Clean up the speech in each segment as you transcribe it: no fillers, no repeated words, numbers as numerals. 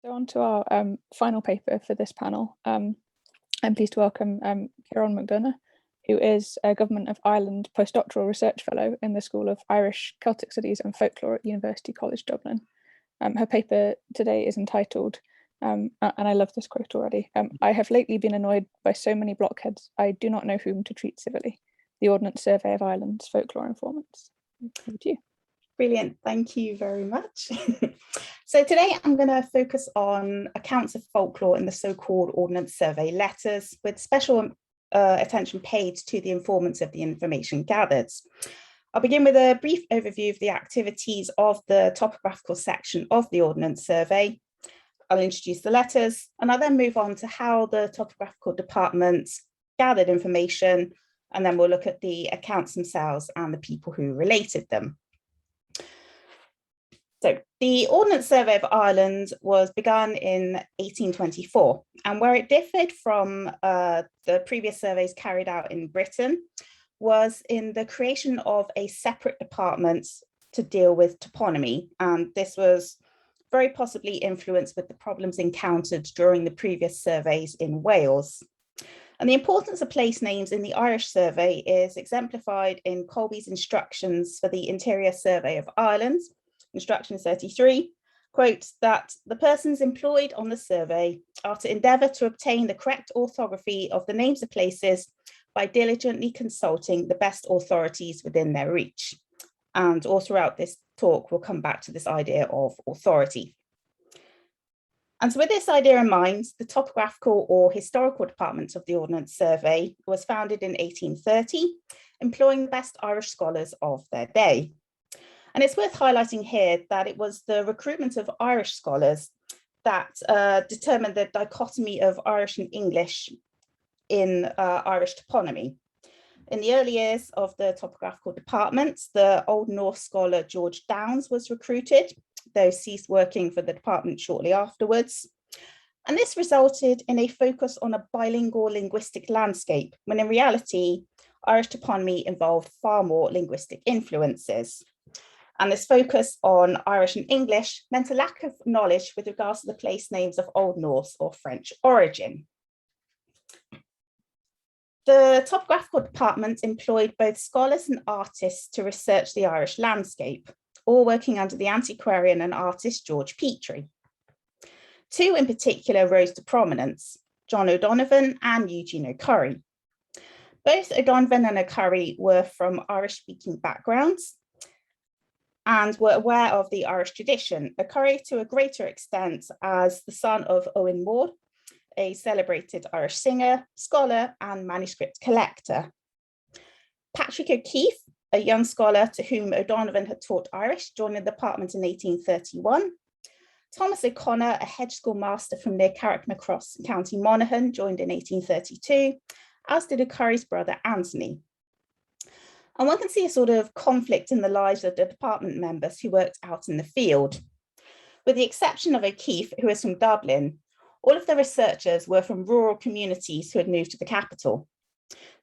So on to our final paper for this panel. I'm pleased to welcome Ciaran McDonough, who is a Government of Ireland postdoctoral research fellow in the School of Irish, Celtic Studies and Folklore at University College Dublin. Her paper today is entitled, and I love this quote already, "I have lately been annoyed by so many blockheads, I do not know whom to treat civilly. The Ordnance Survey of Ireland's folklore informants." Over to you. Brilliant, thank you very much. So today I'm going to focus on accounts of folklore in the so-called Ordnance Survey Letters, with special attention paid to the informants of the information gathered. I'll begin with a brief overview of the activities of the topographical section of the Ordnance Survey. I'll introduce the letters, and I'll then move on to how the Topographical Department gathered information, and then we'll look at the accounts themselves and the people who related them. So the Ordnance Survey of Ireland was begun in 1824, and where it differed from the previous surveys carried out in Britain was in the creation of a separate department to deal with toponymy, and this was very possibly influenced with the problems encountered during the previous surveys in Wales. And the importance of place names in the Irish survey is exemplified in Colby's instructions for the Interior Survey of Ireland, Instruction 33, quote, that the persons employed on the survey are to endeavour to obtain the correct orthography of the names of places by diligently consulting the best authorities within their reach. And all throughout this talk, we'll come back to this idea of authority. And so with this idea in mind, the Topographical or Historical Department of the Ordnance Survey was founded in 1830, employing the best Irish scholars of their day. And it's worth highlighting here that it was the recruitment of Irish scholars that determined the dichotomy of Irish and English in Irish toponymy. In the early years of the Topographical Department, the Old Norse scholar George Downes was recruited, though ceased working for the department shortly afterwards. And this resulted in a focus on a bilingual linguistic landscape, when in reality, Irish toponymy involved far more linguistic influences. And this focus on Irish and English meant a lack of knowledge with regards to the place names of Old Norse or French origin. The Topographical Department employed both scholars and artists to research the Irish landscape, all working under the antiquarian and artist George Petrie. Two in particular rose to prominence, John O'Donovan and Eugene O'Curry. Both O'Donovan and O'Curry were from Irish-speaking backgrounds and were aware of the Irish tradition, O'Curry to a greater extent as the son of Owen Moore, a celebrated Irish singer, scholar, and manuscript collector. Patrick O'Keefe, a young scholar to whom O'Donovan had taught Irish, joined the department in 1831. Thomas O'Connor, a hedge school master from near Carricknacross, County Monaghan, joined in 1832, as did O'Curry's brother Anthony. And one can see a sort of conflict in the lives of the department members who worked out in the field. With the exception of O'Keefe, who is from Dublin, all of the researchers were from rural communities who had moved to the capital.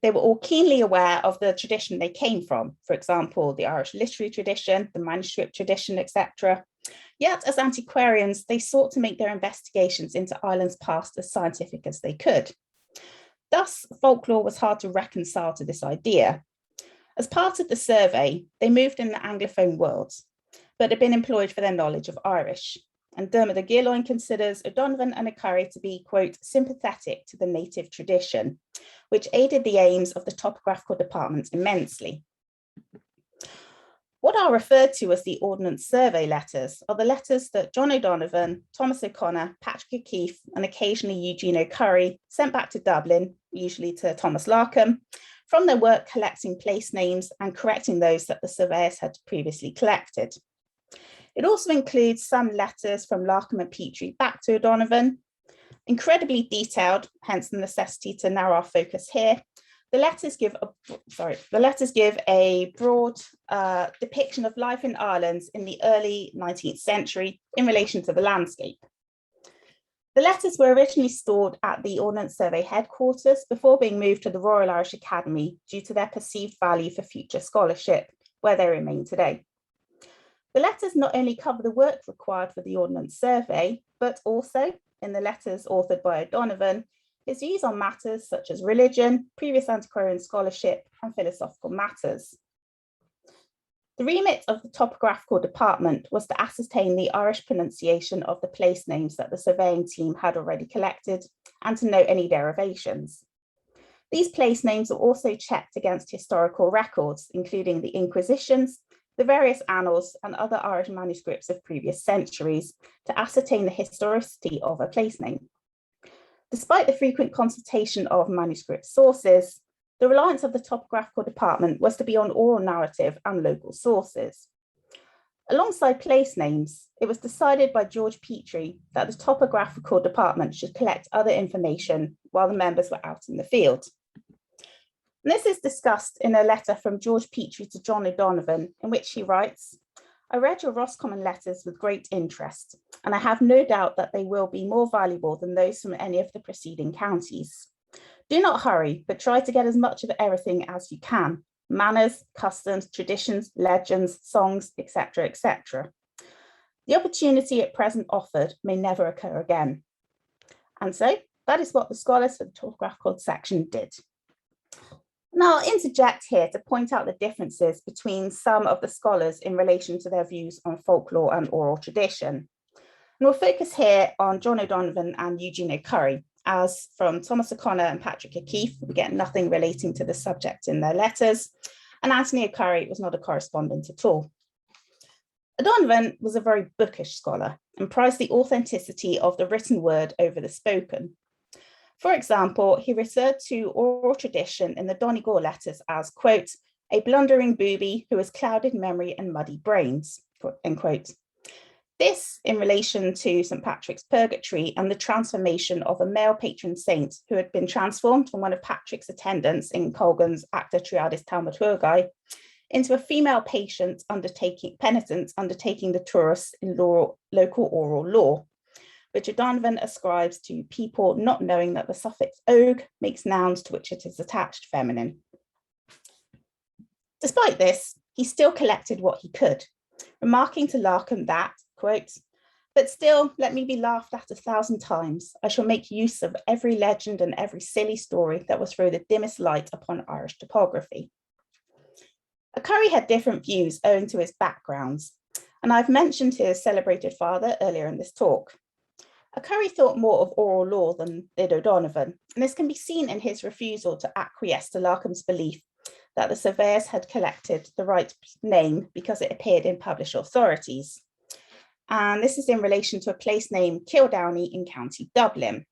They were all keenly aware of the tradition they came from, for example, the Irish literary tradition, the manuscript tradition, etc. Yet, as antiquarians, they sought to make their investigations into Ireland's past as scientific as they could. Thus, folklore was hard to reconcile to this idea. As part of the survey, they moved in the Anglophone world, but had been employed for their knowledge of Irish. And Dermot de Gilloin considers O'Donovan and O'Curry to be, quote, sympathetic to the native tradition, which aided the aims of the Topographical Department immensely. What are referred to as the Ordnance Survey Letters are the letters that John O'Donovan, Thomas O'Connor, Patrick O'Keefe, and occasionally Eugene O'Curry sent back to Dublin, usually to Thomas Larkham, from their work collecting place names and correcting those that the surveyors had previously collected. It also includes some letters from Larkham and Petrie back to O'Donovan. Incredibly detailed, hence the necessity to narrow our focus here. The letters give a broad depiction of life in Ireland in the early 19th century in relation to the landscape. The letters were originally stored at the Ordnance Survey headquarters before being moved to the Royal Irish Academy due to their perceived value for future scholarship, where they remain today. The letters not only cover the work required for the Ordnance Survey, but also, in the letters authored by O'Donovan, his views on matters such as religion, previous antiquarian scholarship, and philosophical matters. The remit of the Topographical Department was to ascertain the Irish pronunciation of the place names that the surveying team had already collected and to note any derivations. These place names were also checked against historical records, including the Inquisitions, the various annals, and other Irish manuscripts of previous centuries to ascertain the historicity of a place name. Despite the frequent consultation of manuscript sources, the reliance of the Topographical Department was to be on oral narrative and local sources. Alongside place names, it was decided by George Petrie that the Topographical Department should collect other information while the members were out in the field. And this is discussed in a letter from George Petrie to John O'Donovan, in which he writes, "I read your Roscommon letters with great interest, and I have no doubt that they will be more valuable than those from any of the preceding counties. Do not hurry, but try to get as much of everything as you can: manners, customs, traditions, legends, songs, etc., etc. The opportunity at present offered may never occur again." And so that is what the scholars for the topographical section did. Now I'll interject here to point out the differences between some of the scholars in relation to their views on folklore and oral tradition. And we'll focus here on John O'Donovan and Eugene O'Curry, as from Thomas O'Connor and Patrick O'Keefe, we get nothing relating to the subject in their letters, and Anthony O'Curry was not a correspondent at all. O'Donovan was a very bookish scholar and prized the authenticity of the written word over the spoken. For example, he referred to oral tradition in the Donegal letters as, quote, "a blundering booby who has clouded memory and muddy brains," end quote. This in relation to St. Patrick's Purgatory and the transformation of a male patron saint who had been transformed from one of Patrick's attendants in Colgan's Acta Triadis Thaumaturgi into a female penitent undertaking the tourist in local oral law, which O'Donovan ascribes to people not knowing that the suffix "og" makes nouns to which it is attached feminine. Despite this, he still collected what he could, remarking to Larkham that, quote, "but still, let me be laughed at 1,000 times. I shall make use of every legend and every silly story that will throw the dimmest light upon Irish topography." O'Curry had different views owing to his backgrounds, and I've mentioned his celebrated father earlier in this talk. O'Curry thought more of oral law than did O'Donovan, and this can be seen in his refusal to acquiesce to Larkham's belief that the surveyors had collected the right name because it appeared in published authorities. And this is in relation to a place named Kildowney in County Dublin.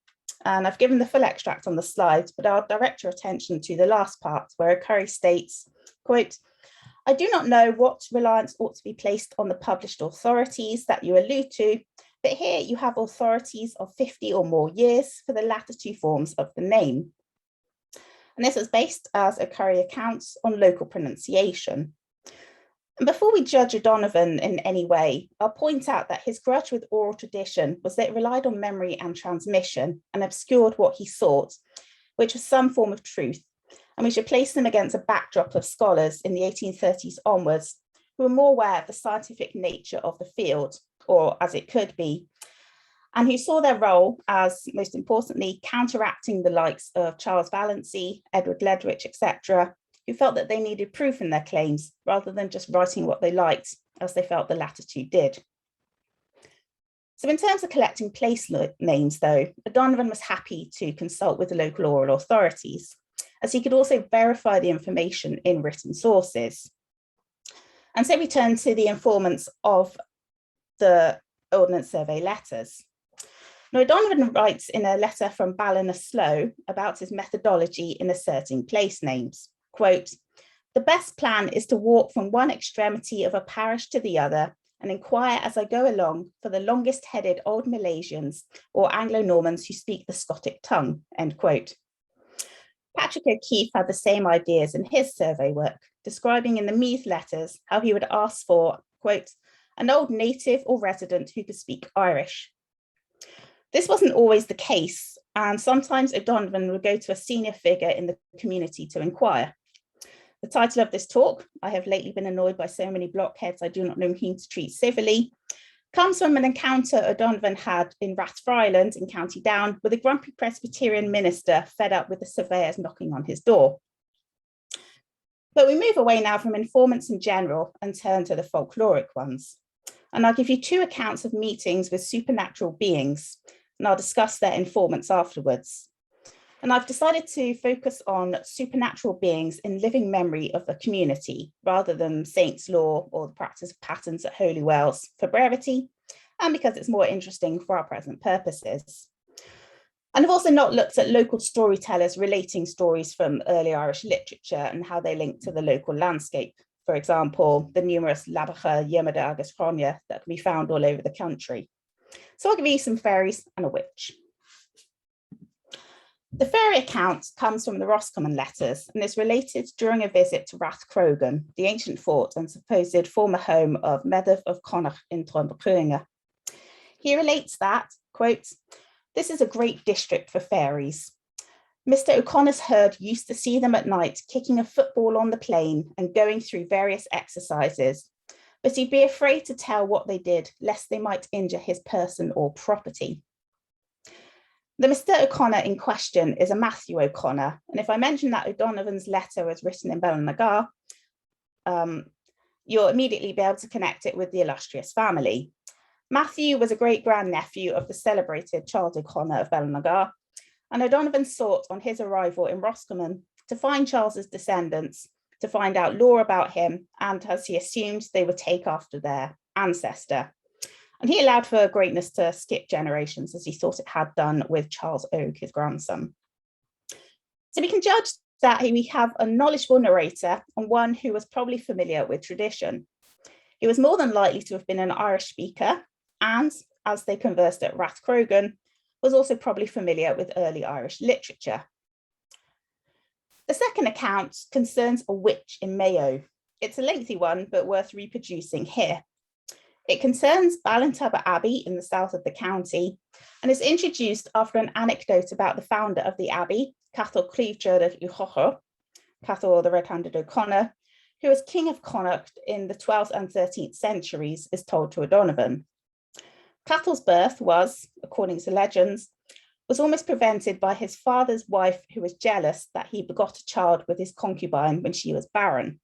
And I've given the full extract on the slides, but I'll direct your attention to the last part where O'Curry states, quote, "I do not know what reliance ought to be placed on the published authorities that you allude to, but here you have authorities of 50 or more years for the latter two forms of the name." And this was based, as O'Curry accounts, on local pronunciation. And before we judge O'Donovan in any way, I'll point out that his grudge with oral tradition was that it relied on memory and transmission and obscured what he sought, which was some form of truth. And we should place them against a backdrop of scholars in the 1830s onwards who were more aware of the scientific nature of the field, or as it could be, and who saw their role as, most importantly, counteracting the likes of Charles Valency, Edward Ledwich, etc., who felt that they needed proof in their claims rather than just writing what they liked, as they felt the latter two did. So in terms of collecting place names, though, O'Donovan was happy to consult with the local oral authorities, as he could also verify the information in written sources. And so we turn to the informants of the Ordnance Survey Letters. Now, O'Donovan writes in a letter from Ballinasloe about his methodology in asserting place names, quote, "The best plan is to walk from one extremity of a parish to the other and inquire as I go along for the longest-headed old Milesians or Anglo-Normans who speak the Scotic tongue," end quote. Patrick O'Keefe had the same ideas in his survey work, describing in the Meath letters how he would ask for, quote, "an old native or resident who could speak Irish." This wasn't always the case, and sometimes O'Donovan would go to a senior figure in the community to inquire. The title of this talk, I have lately been annoyed by so many blockheads I do not know whom to treat civilly, comes from an encounter O'Donovan had in Rathfriland in County Down with a grumpy Presbyterian minister fed up with the surveyors knocking on his door. But we move away now from informants in general and turn to the folkloric ones. And I'll give you two accounts of meetings with supernatural beings, and I'll discuss their informants afterwards. And I've decided to focus on supernatural beings in living memory of the community, rather than saints' lore or the practice of patterns at holy wells, for brevity, and because it's more interesting for our present purposes. And I've also not looked at local storytellers relating stories from early Irish literature and how they link to the local landscape. For example, the numerous Labacha, Yemada agus Chronia that can be found all over the country. So I'll give you some fairies and a witch. The fairy account comes from the Roscommon Letters and is related during a visit to Rathcrogan, the ancient fort and supposed former home of Meddef of Connacht in Topographical. He relates that, quote, "This is a great district for fairies. Mr. O'Connor's herd used to see them at night kicking a football on the plain and going through various exercises, but he'd be afraid to tell what they did lest they might injure his person or property." The Mr. O'Connor in question is a Matthew O'Connor, and if I mention that O'Donovan's letter was written in Ballinagar, you'll immediately be able to connect it with the illustrious family. Matthew was a great-grandnephew of the celebrated Charles O'Connor of Ballinagar, and O'Donovan sought on his arrival in Roscommon to find Charles's descendants, to find out lore about him, and as he assumed they would take after their ancestor. And he allowed for greatness to skip generations, as he thought it had done with Charles Oak, his grandson. So we can judge that we have a knowledgeable narrator and one who was probably familiar with tradition. He was more than likely to have been an Irish speaker, and as they conversed at Rathcrogan, was also probably familiar with early Irish literature. The second account concerns a witch in Mayo. It's a lengthy one, but worth reproducing here. It concerns Ballintubber Abbey in the south of the county and is introduced after an anecdote about the founder of the abbey, Cathal Cleaveger Uchocho, Cathal the Red-Handed O'Connor, who was king of Connacht in the 12th and 13th centuries, is told to O'Donovan. Cathal's birth was, according to legends, was almost prevented by his father's wife, who was jealous that he begot a child with his concubine when she was barren.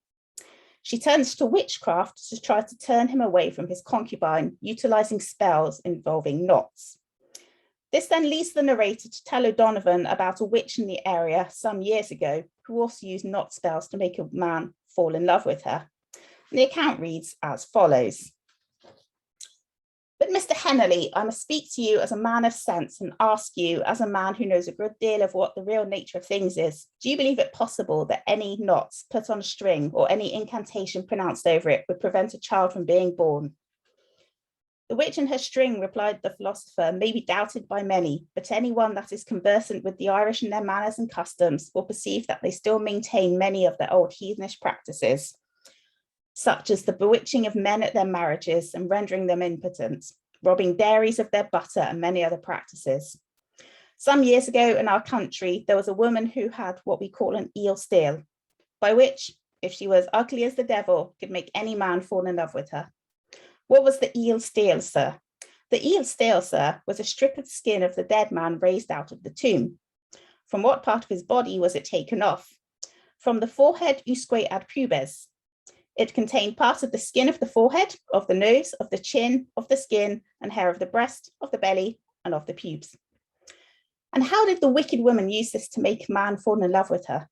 She turns to witchcraft to try to turn him away from his concubine, utilizing spells involving knots. This then leads the narrator to tell O'Donovan about a witch in the area some years ago who also used knot spells to make a man fall in love with her. And the account reads as follows. "But Mr. Hennelly, I must speak to you as a man of sense and ask you, as a man who knows a good deal of what the real nature of things is, do you believe it possible that any knots put on a string or any incantation pronounced over it would prevent a child from being born?" "The witch and her string," replied the philosopher, "may be doubted by many, but anyone that is conversant with the Irish and their manners and customs will perceive that they still maintain many of their old heathenish practices, such as the bewitching of men at their marriages and rendering them impotent, robbing dairies of their butter and many other practices. Some years ago in our country, there was a woman who had what we call an eel stale, by which, if she was ugly as the devil, could make any man fall in love with her." What was the eel stale, sir? The eel stale, sir, was a strip of skin of the dead man raised out of the tomb. From what part of his body was it taken off? From the forehead usque ad pubes. It contained part of the skin of the forehead, of the nose, of the chin, of the skin, and hair of the breast, of the belly, and of the pubes. And how did the wicked woman use this to make a man fall in love with her?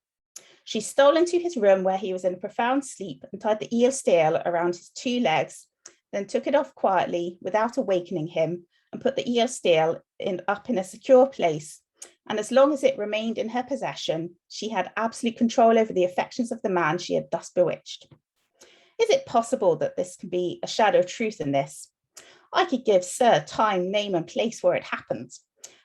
She stole into his room where he was in a profound sleep and tied the eel stale around his 2 legs, then took it off quietly without awakening him and put the eel stale up in a secure place. And as long as it remained in her possession, she had absolute control over the affections of the man she had thus bewitched. Is it possible that this can be a shadow of truth in this? I could give sir time, name, and place where it happened.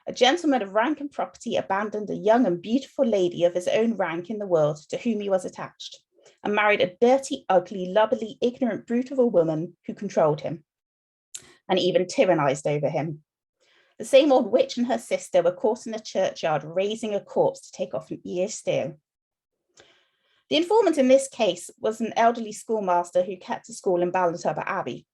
A gentleman of rank and property abandoned a young and beautiful lady of his own rank in the world to whom he was attached, and married a dirty, ugly, lubberly, ignorant brute of a woman who controlled him, and even tyrannized over him. The same old witch and her sister were caught in the churchyard raising a corpse to take off an ear stale. The informant in this case was an elderly schoolmaster who kept a school in Ballintubber Abbey.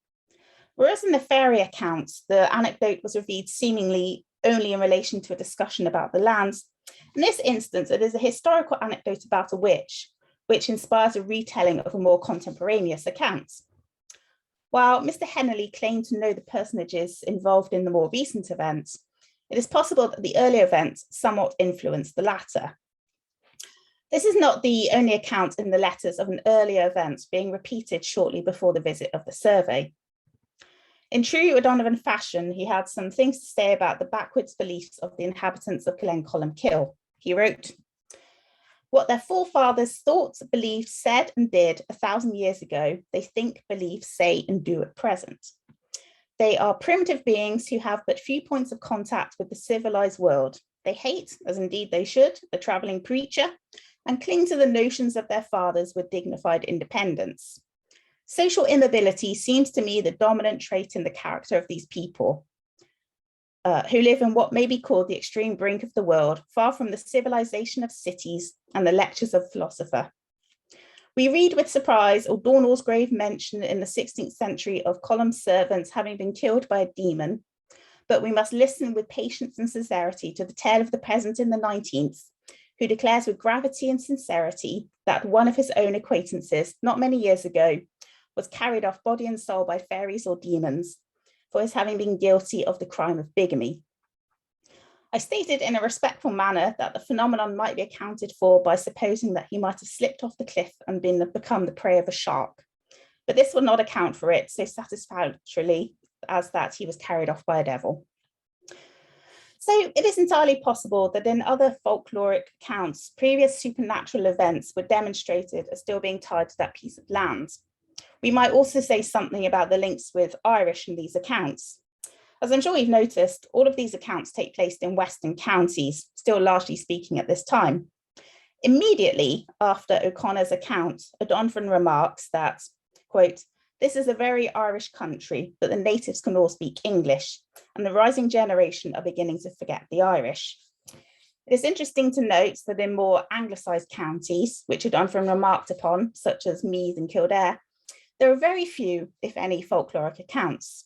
Whereas in the fairy accounts, the anecdote was revealed seemingly only in relation to a discussion about the lands, in this instance, it is a historical anecdote about a witch, which inspires a retelling of a more contemporaneous account. While Mr. Henley claimed to know the personages involved in the more recent events, it is possible that the earlier events somewhat influenced the latter. This is not the only account in the letters of an earlier event being repeated shortly before the visit of the survey. In true O'Donovan fashion, he had some things to say about the backwards beliefs of the inhabitants of Glencolumkill. He wrote, "What their forefathers thought, believed, said and did 1,000 years ago, they think, believe, say and do at present. They are primitive beings who have but few points of contact with the civilized world. They hate, as indeed they should, the traveling preacher, and cling to the notions of their fathers with dignified independence. Social immobility seems to me the dominant trait in the character of these people, who live in what may be called the extreme brink of the world, far from the civilization of cities and the lectures of philosopher. We read with surprise O'Donnell's grave mention in the 16th century of Colum's servants having been killed by a demon, but we must listen with patience and sincerity to the tale of the peasant in the 19th, who declares with gravity and sincerity that one of his own acquaintances, not many years ago, was carried off body and soul by fairies or demons for his having been guilty of the crime of bigamy. I stated in a respectful manner that the phenomenon might be accounted for by supposing that he might have slipped off the cliff and become the prey of a shark, but this will not account for it so satisfactorily as that he was carried off by a devil. So it is entirely possible that in other folkloric accounts, previous supernatural events were demonstrated as still being tied to that piece of land. We might also say something about the links with Irish in these accounts. As I'm sure you've noticed, all of these accounts take place in Western counties, still largely speaking at this time. Immediately after O'Connor's account, O'Donovan remarks that, quote, "This is a very Irish country, but the natives can all speak English, and the rising generation are beginning to forget the Irish." It is interesting to note that in more anglicised counties, which O'Donovan remarked upon, such as Meath and Kildare, there are very few, if any, folkloric accounts.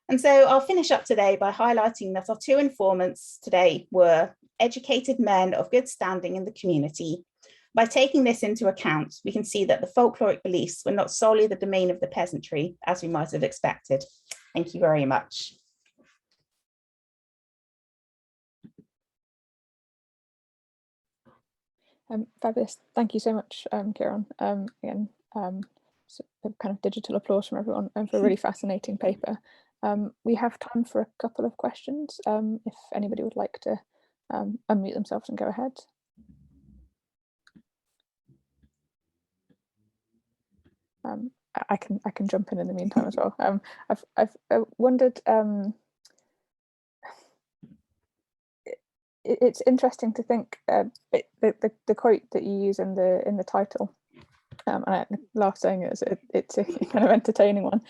And so I'll finish up today by highlighting that our two informants today were educated men of good standing in the community. By taking this into account, we can see that the folkloric beliefs were not solely the domain of the peasantry, as we might have expected. Thank you very much. Fabulous. Thank you so much, Ciaran. Again, so a kind of digital applause from everyone for a really fascinating paper. We have time for a couple of questions. If anybody would like to unmute themselves and go ahead. I can jump in the meantime as well. I've wondered. It's interesting to think the quote that you use in the title. And I laugh saying it's a kind of entertaining one,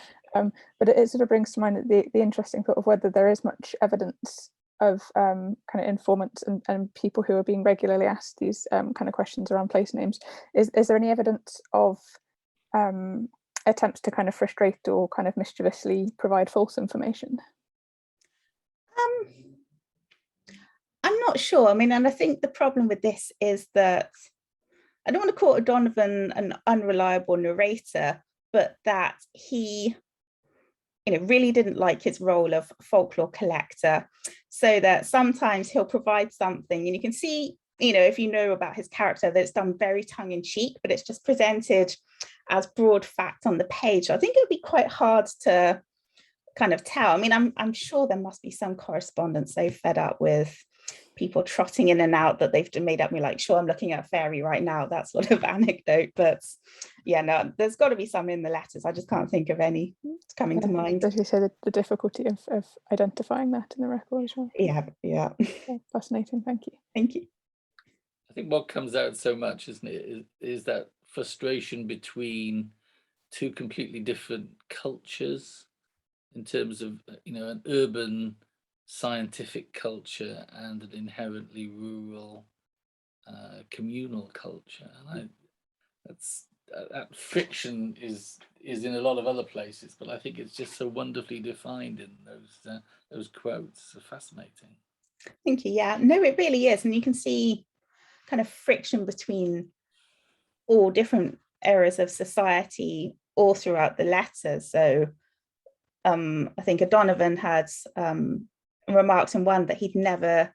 but it sort of brings to mind the interesting thought of whether there is much evidence of kind of informants and people who are being regularly asked these kind of questions around place names. Is there any evidence of attempts to kind of frustrate or kind of mischievously provide false information? I'm not sure. I mean, and I think the problem with this is that I don't want to call O'Donovan an unreliable narrator, but that he, really didn't like his role of folklore collector. So that sometimes he'll provide something, and you can see, if you know about his character, that it's done very tongue in cheek, but it's just presented as broad fact on the page. I think it would be quite hard to kind of tell. I mean, I'm sure there must be some correspondence they've fed up with people trotting in and out that they've made up me like, sure, I'm looking at a fairy right now, that sort of anecdote. But yeah, no, there's got to be some in the letters. I just can't think of any coming to mind. As you say, the difficulty of identifying that in the record as well. Yeah. Fascinating. Thank you. Thank you. I think what comes out so much, isn't it, is that frustration between two completely different cultures in terms of, an urban scientific culture and an inherently rural communal culture. And that friction is in a lot of other places, but I think it's just so wonderfully defined in those quotes. So fascinating. Thank you. Yeah, no, it really is, and you can see kind of friction between all different areas of society all throughout the letters. So I think O'Donovan had remarked in one that he'd never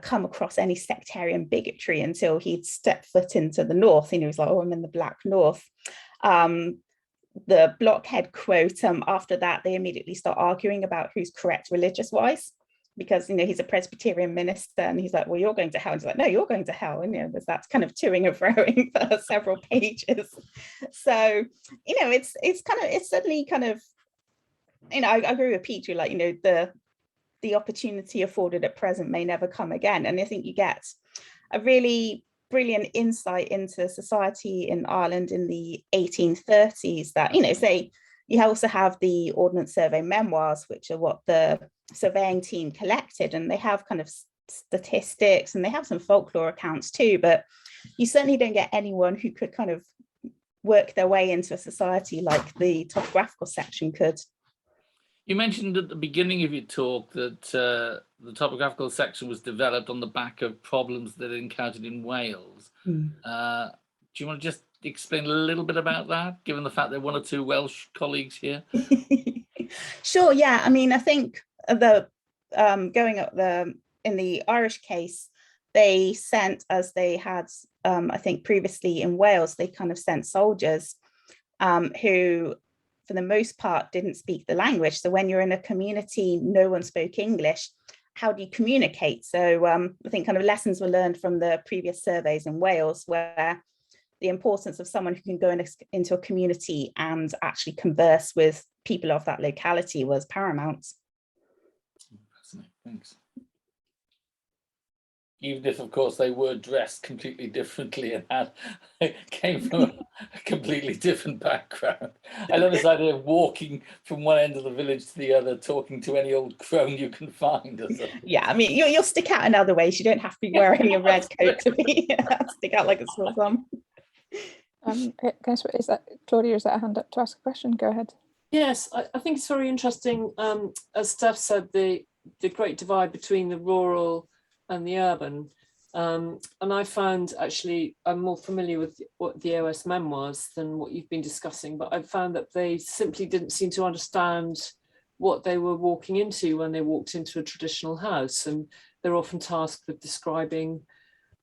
come across any sectarian bigotry until he'd stepped foot into the north. And he was like, oh, I'm in the Black North. The blockhead quote, after that, they immediately start arguing about who's correct religious-wise, because, you know, he's a Presbyterian minister and he's like, well, you're going to hell. And he's like, no, you're going to hell. And, you know, there's that kind of toing and froing for several pages. So, you know, it's certainly kind of, you know, I agree with Peter, like, you know, the opportunity afforded at present may never come again. And I think you get a really brilliant insight into society in Ireland in the 1830s that, you know, say you also have the Ordnance Survey Memoirs, which are what the surveying team collected, and they have kind of statistics and they have some folklore accounts too, but you certainly don't get anyone who could kind of work their way into a society like the topographical section could. You mentioned at the beginning of your talk that the topographical section was developed on the back of problems that it encountered in Wales. Do you want to just explain a little bit about that, given the fact there are one or two Welsh colleagues here? Sure, yeah. I mean, I think the going up in the Irish case, they sent, as they had, I think previously in Wales, they kind of sent soldiers who, for the most part, didn't speak the language. So when you're in a community, no one spoke English. How do you communicate? So I think kind of lessons were learned from the previous surveys in Wales, where the importance of someone who can go into a community and actually converse with people of that locality was paramount. Fascinating, thanks. Even if, of course, they were dressed completely differently and came from a completely different background. I love this idea of walking from one end of the village to the other, talking to any old crone you can find. Or something. Yeah, I mean, you'll stick out in other ways. You don't have to be wearing a red coat to be stick out like a sore thumb. Is that Claudia? Is that a hand up to ask a question? Go ahead. Yes, I think it's very interesting. As Steph said, the great divide between the rural and the urban, and I found, actually, I'm more familiar with the OS memoirs than what you've been discussing, but I found that they simply didn't seem to understand what they were walking into when they walked into a traditional house, and they're often tasked with describing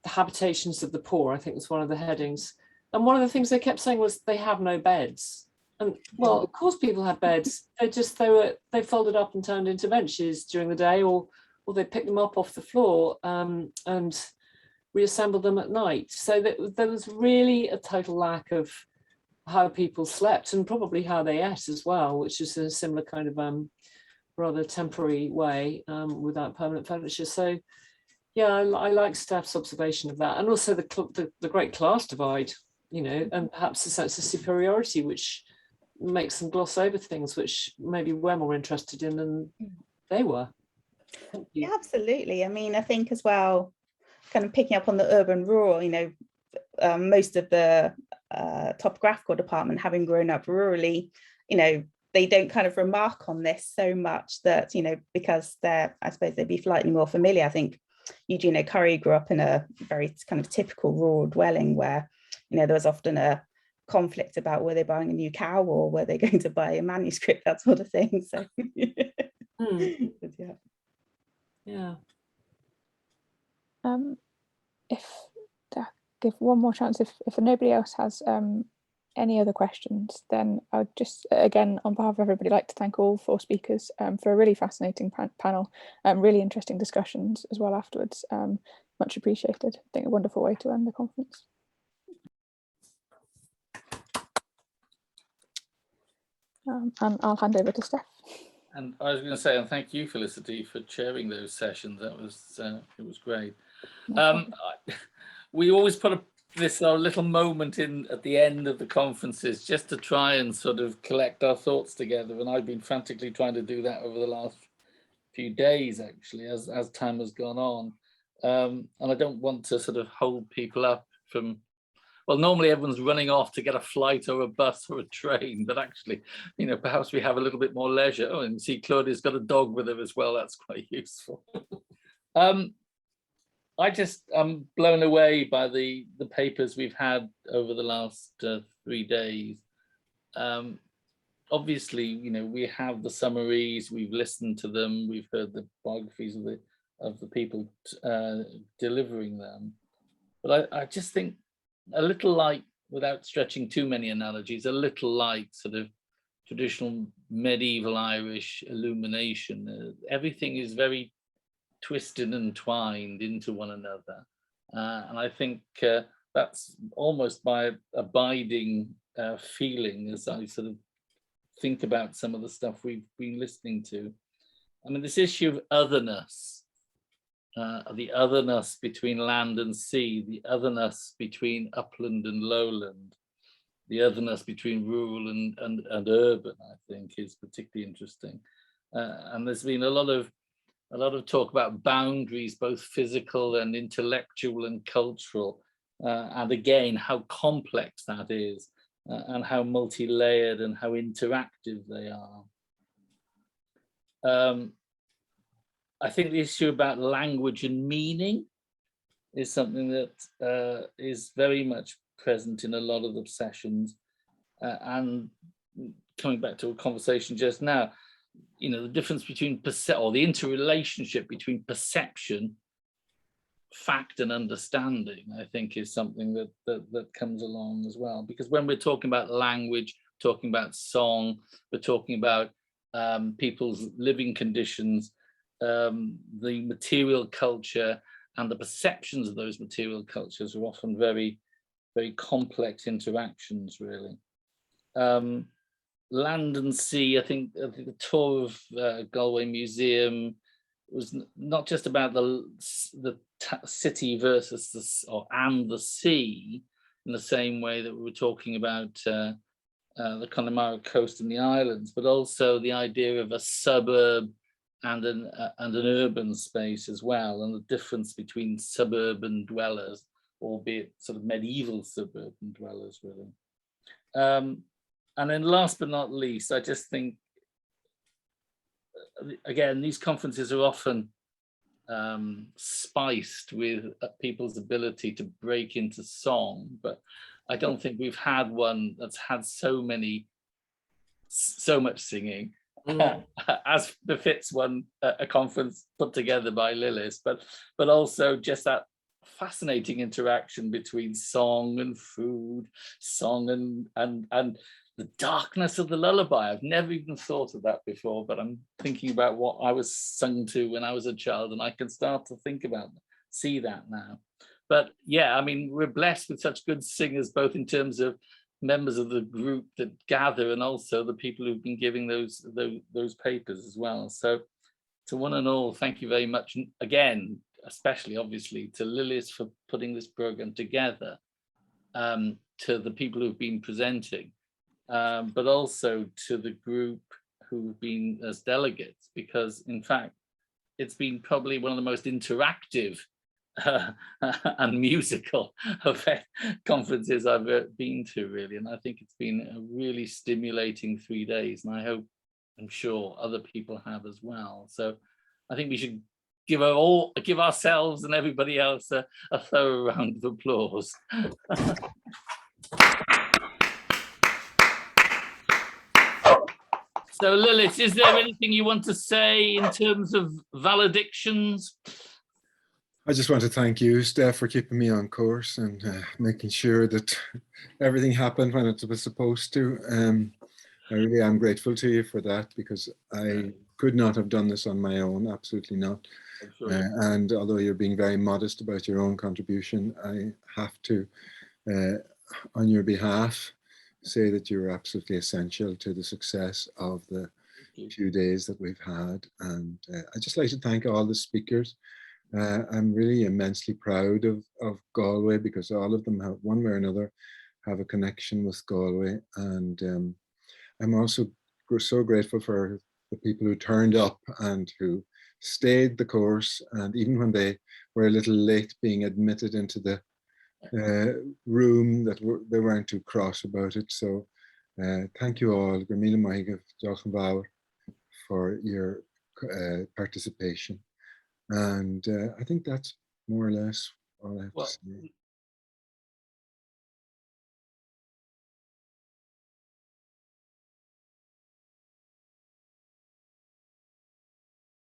the habitations of the poor, I think was one of the headings. And one of the things they kept saying was they have no beds. And well, of course people had beds. They folded up and turned into benches during the day, or they picked them up off the floor and reassembled them at night. So there was really a total lack of how people slept, and probably how they ate as well, which is a similar kind of rather temporary way without permanent furniture. So yeah, I like Steph's observation of that, and also the great class divide, you know, and perhaps a sense of superiority which makes them gloss over things which maybe we're more interested in than they were. Yeah, absolutely. I mean, I think as well, kind of picking up on the urban rural, you know, most of the topographical department, having grown up rurally, you know, they don't kind of remark on this so much, that, you know, because I suppose they'd be slightly more familiar. I think Eugene Curry grew up in a very kind of typical rural dwelling where, you know, there was often a conflict about were they buying a new cow or were they going to buy a manuscript, that sort of thing. So yeah. If to give one more chance, if nobody else has any other questions, then I would just, again, on behalf of everybody, like to thank all four speakers for a really fascinating panel, really interesting discussions as well afterwards. Much appreciated. I think a wonderful way to end the conference. And I'll hand over to Steph. And I was going to say, and thank you, Felicity, for chairing those sessions. That was it was great. We always put our little moment in at the end of the conferences just to try and sort of collect our thoughts together. And I've been frantically trying to do that over the last few days, actually, as time has gone on. And I don't want to sort of hold people up from, well, normally everyone's running off to get a flight or a bus or a train, but actually, you know, perhaps we have a little bit more leisure. Oh, and see, Claudia's got a dog with her as well. That's quite useful. I just am blown away by the papers we've had over the last 3 days. Obviously, you know, we have the summaries, we've listened to them, we've heard the biographies of the people delivering them. But I just think a little like, without stretching too many analogies, a little like sort of traditional medieval Irish illumination. Everything is very twisted and twined into one another. And I think that's almost my abiding feeling as I sort of think about some of the stuff we've been listening to. I mean, this issue of otherness, the otherness between land and sea, the otherness between upland and lowland, the otherness between rural and urban, I think is particularly interesting. And there's been a lot of talk about boundaries, both physical and intellectual and cultural, and again, how complex that is, and how multi-layered and how interactive they are. I think the issue about language and meaning is something that is very much present in a lot of the sessions. And coming back to a conversation just now, you know, the difference between or the interrelationship between perception, fact and understanding, I think is something that comes along as well. Because when we're talking about language, talking about song, we're talking about people's living conditions, the material culture and the perceptions of those material cultures are often very, very complex interactions, really. Land and sea, I think the tour of Galway Museum was not just about the city versus the sea, in the same way that we were talking about the Connemara coast and the islands, but also the idea of a suburb and an urban space as well, and the difference between suburban dwellers, albeit sort of medieval suburban dwellers, really. And then last but not least, I just think, again, these conferences are often spiced with people's ability to break into song, but I don't think we've had one that's had so much singing as befits a conference put together by Lillis, but also just that fascinating interaction between song and food, song and the darkness of the lullaby. I've never even thought of that before, but I'm thinking about what I was sung to when I was a child, and I can start to see that now. But yeah, I mean, we're blessed with such good singers, both in terms of members of the group that gather and also the people who've been giving those papers as well. So to one and all, thank you very much. And again, especially obviously to Lillis for putting this program together, to the people who've been presenting, but also to the group who've been as delegates, because in fact, it's been probably one of the most interactive and musical conferences I've been to, really. And I think it's been a really stimulating 3 days, and I'm sure other people have as well. So I think we should give ourselves and everybody else a thorough round of applause. So Lilith, is there anything you want to say in terms of valedictions? I just want to thank you, Steph, for keeping me on course and making sure that everything happened when it was supposed to. I really am grateful to you for that, because I could not have done this on my own, absolutely not. And although you're being very modest about your own contribution, I have to, on your behalf, say that you're absolutely essential to the success of the few days that we've had. And I'd just like to thank all the speakers. I'm really immensely proud of Galway, because all of them have, one way or another, have a connection with Galway. And I'm also so grateful for the people who turned up and who stayed the course, and even when they were a little late being admitted into the room that they weren't too cross about it. So thank you all for your participation. And I think that's more or less all I have to say.